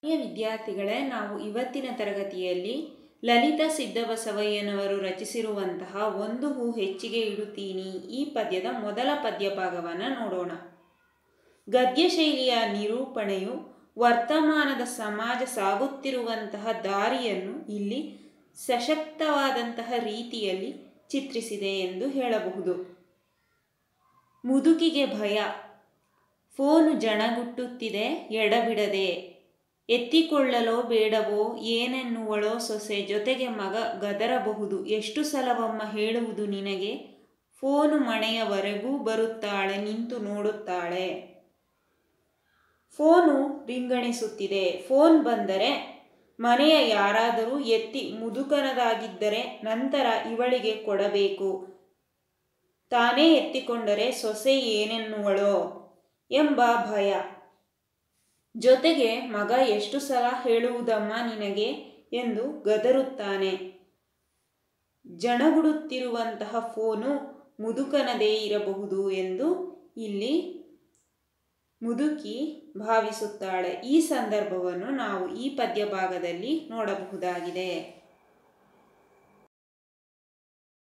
ಪ್ರಿಯ ವಿದ್ಯಾರ್ಥಿಗಳೇ, ನಾವು ಇವತ್ತಿನ ತರಗತಿಯಲ್ಲಿ ಲಲಿತ ಸಿದ್ದಬಸವಯ್ಯನವರು ರಚಿಸಿರುವಂತಹ ಒಂದು ಹೂ ಹೆಚ್ಚಿಗೆ ಇಡುತ್ತೀನಿ ಈ ಪದ್ಯದ ಮೊದಲ ಪದ್ಯ ಭಾಗವನ್ನು ನೋಡೋಣ. ಗದ್ಯ ಶೈಲಿಯ ನಿರೂಪಣೆಯು ವರ್ತಮಾನದ ಸಮಾಜ ಸಾಗುತ್ತಿರುವಂತಹ ದಾರಿಯನ್ನು ಇಲ್ಲಿ ಸಶಕ್ತವಾದಂತಹ ರೀತಿಯಲ್ಲಿ ಚಿತ್ರಿಸಿದೆ ಎಂದು ಹೇಳಬಹುದು. ಮುದುಕಿಗೆ ಭಯ, ಫೋನು ಜಣಗುಟ್ಟುತ್ತಿದೆ ಎಡಬಿಡದೆ, ಎತ್ತಿಕೊಳ್ಳಲೋ ಬೇಡವೋ ಏನೆನ್ನುವಳೋ ಸೊಸೆ, ಜೊತೆಗೆ ಮಗ ಗದರಬಹುದು, ಎಷ್ಟು ಸಲವಮ್ಮ ಹೇಳುವುದು ನಿನಗೆ, ಫೋನು ಮನೆಯವರೆಗೂ ಬರುತ್ತಾಳೆ, ನಿಂತು ನೋಡುತ್ತಾಳೆ. ಫೋನು ರಿಂಗಣಿಸುತ್ತಿದೆ. ಫೋನ್ ಬಂದರೆ ಮನೆಯ ಯಾರಾದರೂ ಎತ್ತಿ, ಮುದುಕನದಾಗಿದ್ದರೆ ನಂತರ ಇವಳಿಗೆ ಕೊಡಬೇಕು, ತಾನೇ ಎತ್ತಿಕೊಂಡರೆ ಸೊಸೆ ಏನೆನ್ನುವಳೋ ಎಂಬ ಭಯ. ಜೊತೆಗೆ ಮಗ ಎಷ್ಟು ಸಲ ಹೇಳುವುದಮ್ಮ ನಿನಗೆ ಎಂದು ಗದರುತ್ತಾನೆ. ಜಣಗುಡುತ್ತಿರುವಂತಹ ಫೋನು ಮುದುಕನದೇ ಇರಬಹುದು ಎಂದು ಇಲ್ಲಿ ಮುದುಕಿ ಭಾವಿಸುತ್ತಾಳೆ. ಈ ಸಂದರ್ಭವನ್ನು ನಾವು ಈ ಪದ್ಯ ಭಾಗದಲ್ಲಿ ನೋಡಬಹುದಾಗಿದೆ.